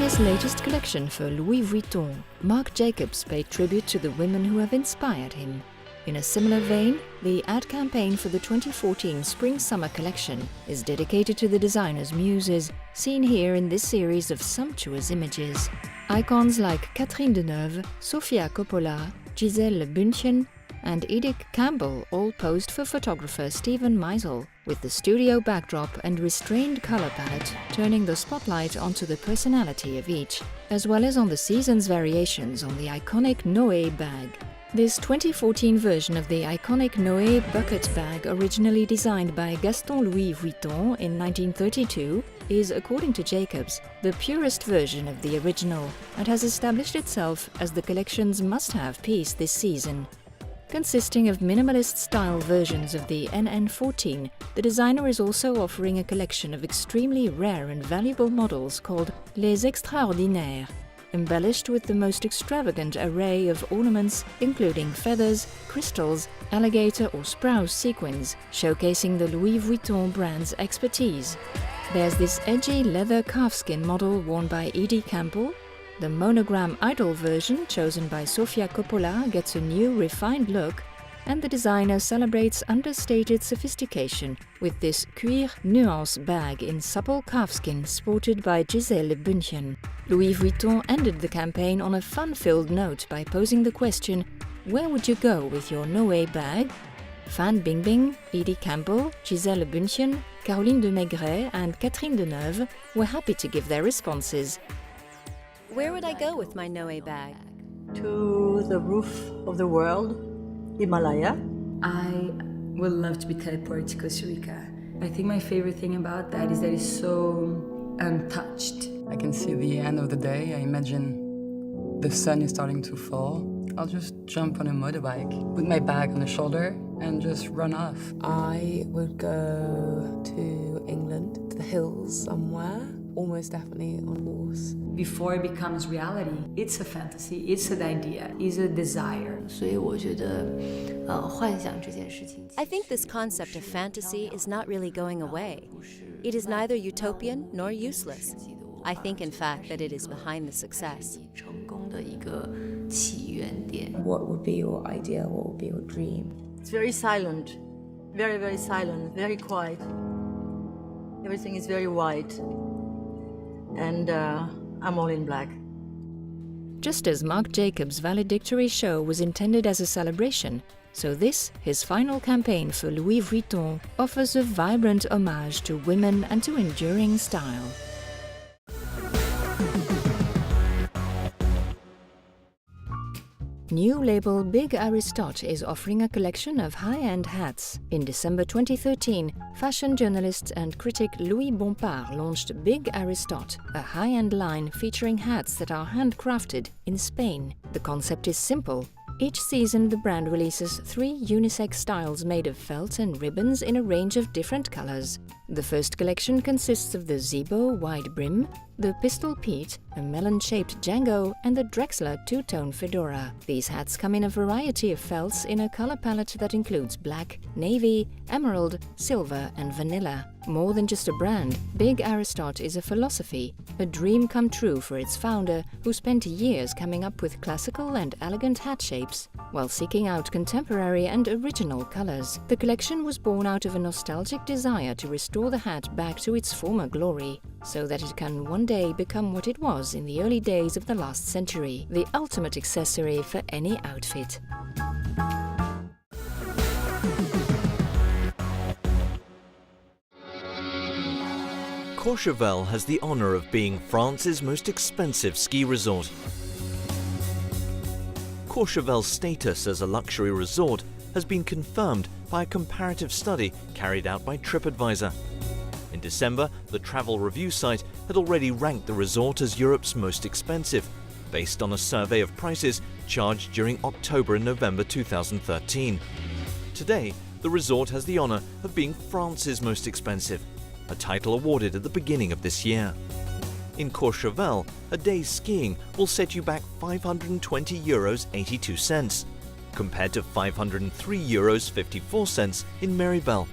this latest collection for Louis Vuitton, Marc Jacobs paid tribute to the women who have inspired him. In a similar vein, the ad campaign for the 2014 Spring-Summer collection is dedicated to the designer's muses, seen here in this series of sumptuous images. Icons like Catherine Deneuve, Sofia Coppola, Giselle Bündchen, and Edith Campbell all posed for photographer Steven Meisel, with the studio backdrop and restrained color palette turning the spotlight onto the personality of each, as well as on the season's variations on the iconic Noé bag. This 2014 version of the iconic Noé bucket bag, originally designed by Gaston Louis Vuitton in 1932, is, according to Jacobs, the purest version of the original and has established itself as the collection's must-have piece this season. Consisting of minimalist-style versions of the NN14, the designer is also offering a collection of extremely rare and valuable models called Les Extraordinaires, embellished with the most extravagant array of ornaments, including feathers, crystals, alligator or sprouse sequins, showcasing the Louis Vuitton brand's expertise. There's this edgy leather calfskin model worn by Edith Campbell. The monogram idol version, chosen by Sofia Coppola, gets a new, refined look, and the designer celebrates understated sophistication with this cuir nuance bag in supple calfskin sported by Giselle Bündchen. Louis Vuitton ended the campaign on a fun-filled note by posing the question, where would you go with your Noé bag? Fan Bingbing, Edith Campbell, Giselle Bündchen, Caroline de Maigret and Catherine Deneuve were happy to give their responses. Where would I go with my Noé bag? To the roof of the world, Himalaya. I would love to be teleported to Costa Rica. I think my favorite thing about that is that it's so untouched. I can see the end of the day. I imagine the sun is starting to fall. I'll just jump on a motorbike with my bag on the shoulder and just run off. I would go to England, to the hills somewhere, almost definitely on a horse. Before it becomes reality, it's a fantasy, it's an idea, it's a desire. I think this concept of fantasy is not really going away. It is neither utopian nor useless. I think, in fact, that it is behind the success. What would be your idea? What would be your dream? It's very silent, very, very silent, very quiet. Everything is very white. And I'm all in black. Just as Marc Jacobs' valedictory show was intended as a celebration, so this, his final campaign for Louis Vuitton, offers a vibrant homage to women and to enduring style. New label Big Aristote is offering a collection of high-end hats. In December 2013, fashion journalist and critic Louis Bompard launched Big Aristote, a high-end line featuring hats that are handcrafted in Spain. The concept is simple. Each season, the brand releases 3 unisex styles made of felt and ribbons in a range of different colors. The first collection consists of the Zibo wide brim, the Pistol Pete, a melon-shaped Django, and the Drexler two-tone fedora. These hats come in a variety of felts in a color palette that includes black, navy, emerald, silver, and vanilla. More than just a brand, Big Aristote is a philosophy, a dream come true for its founder, who spent years coming up with classical and elegant hat shapes, while seeking out contemporary and original colors. The collection was born out of a nostalgic desire to restore the hat back to its former glory, so that it can one day become what it was in the early days of the last century, the ultimate accessory for any outfit. Courchevel has the honor of being France's most expensive ski resort. Courchevel's status as a luxury resort has been confirmed by a comparative study carried out by TripAdvisor. In December, the travel review site had already ranked the resort as Europe's most expensive, based on a survey of prices charged during October and November 2013. Today, the resort has the honor of being France's most expensive, a title awarded at the beginning of this year. In Courchevel, a day's skiing will set you back €520.82, compared to €503.54 in Méribel,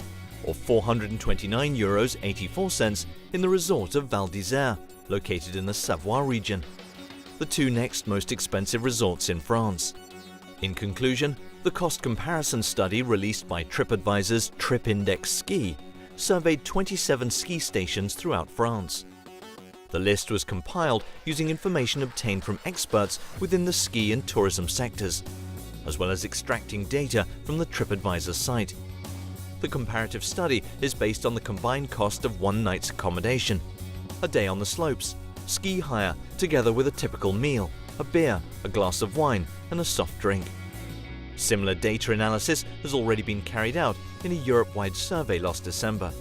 or €429.84 in the resort of Val d'Isère. located in the Savoie region, the two next most expensive resorts in France. In conclusion, the cost comparison study released by TripAdvisor's Trip Index Ski surveyed 27 ski stations throughout France. The list was compiled using information obtained from experts within the ski and tourism sectors, as well as extracting data from the TripAdvisor site. The comparative study is based on the combined cost of one night's accommodation, a day on the slopes, ski hire, together with a typical meal, a beer, a glass of wine, and a soft drink. Similar data analysis has already been carried out in a Europe-wide survey last December.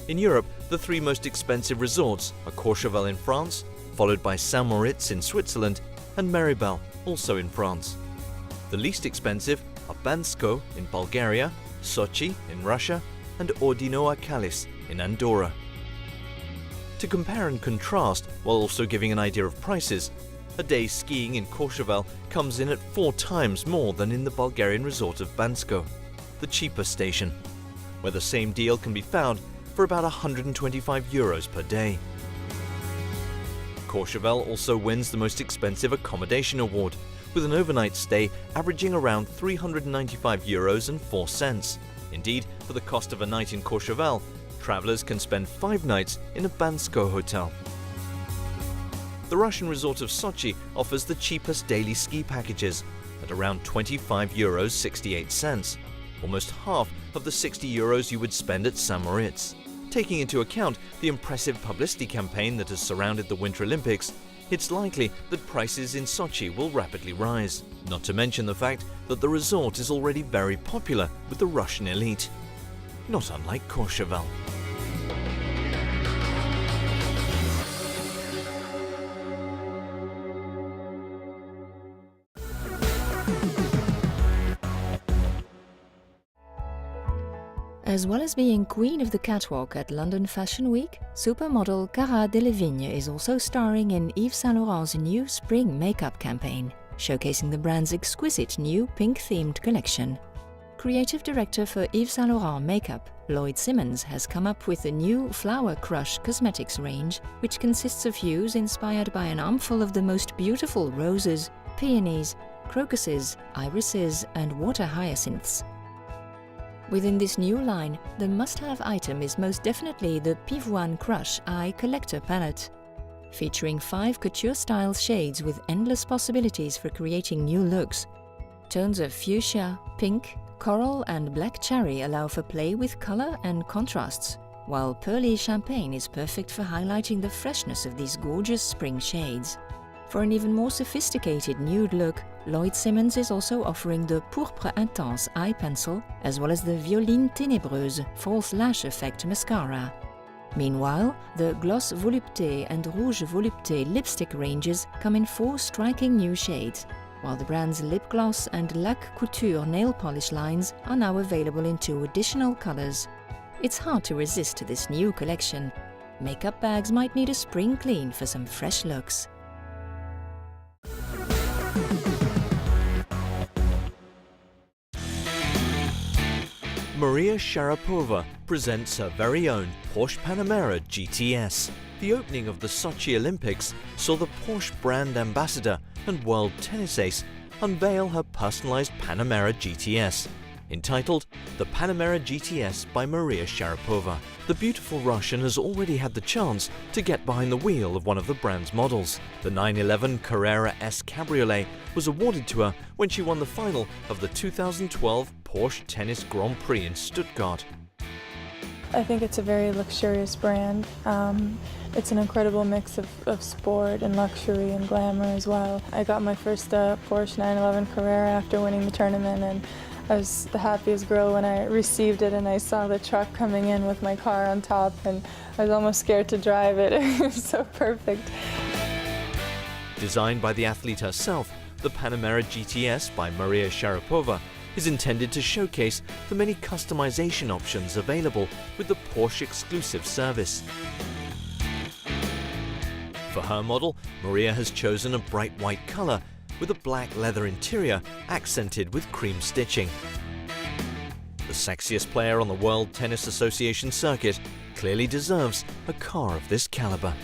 In Europe, the three most expensive resorts are Courchevel in France, followed by Saint-Moritz in Switzerland, and Méribel, also in France. The least expensive are Bansko in Bulgaria, Sochi in Russia, and Ordino-Arcalis in Andorra. To compare and contrast, while also giving an idea of prices, a day skiing in Courchevel comes in at 4 times more than in the Bulgarian resort of Bansko, the cheaper station, where the same deal can be found for about €125 per day. Courchevel also wins the most expensive accommodation award, with an overnight stay averaging around €395.04. Indeed, for the cost of a night in Courchevel, travelers can spend 5 nights in a Bansko hotel. The Russian resort of Sochi offers the cheapest daily ski packages at around €20.68, almost half of the €60 you would spend at Saint-Moritz. Taking into account the impressive publicity campaign that has surrounded the Winter Olympics, it's likely that prices in Sochi will rapidly rise, not to mention the fact that the resort is already very popular with the Russian elite, not unlike Courchevel. As well as being queen of the catwalk at London Fashion Week, supermodel Cara Delevingne is also starring in Yves Saint Laurent's new spring makeup campaign, showcasing the brand's exquisite new pink-themed collection. Creative director for Yves Saint Laurent Makeup, Lloyd Simmons, has come up with a new Flower Crush cosmetics range, which consists of hues inspired by an armful of the most beautiful roses, peonies, crocuses, irises, and water hyacinths. Within this new line, the must-have item is most definitely the Pivoine Crush Eye Collector Palette, featuring 5 couture-style shades with endless possibilities for creating new looks. Tones of fuchsia, pink, coral and black cherry allow for play with color and contrasts, while pearly champagne is perfect for highlighting the freshness of these gorgeous spring shades. For an even more sophisticated nude look, Lloyd Simmons is also offering the Pourpre Intense eye pencil, as well as the Violine Ténébreuse false lash effect mascara. Meanwhile, the Gloss Volupté and Rouge Volupté lipstick ranges come in 4 striking new shades, while the brand's lip gloss and Lac Couture nail polish lines are now available in 2 additional colors. It's hard to resist this new collection. Makeup bags might need a spring clean for some fresh looks. Maria Sharapova presents her very own Porsche Panamera GTS. The opening of the Sochi Olympics saw the Porsche brand ambassador and world tennis ace unveil her personalized Panamera GTS, entitled The Panamera GTS by Maria Sharapova. The beautiful Russian has already had the chance to get behind the wheel of one of the brand's models. The 911 Carrera S Cabriolet was awarded to her when she won the final of the 2012 Porsche Tennis Grand Prix in Stuttgart. I think it's a very luxurious brand. It's an incredible mix of sport and luxury and glamour as well. I got my first Porsche 911 Carrera after winning the tournament, and I was the happiest girl when I received it and I saw the truck coming in with my car on top, and I was almost scared to drive it. It was so perfect. Designed by the athlete herself, the Panamera GTS by Maria Sharapova is intended to showcase the many customization options available with the Porsche exclusive service. For her model, Maria has chosen a bright white color with a black leather interior accented with cream stitching. The sexiest player on the World Tennis Association circuit clearly deserves a car of this caliber.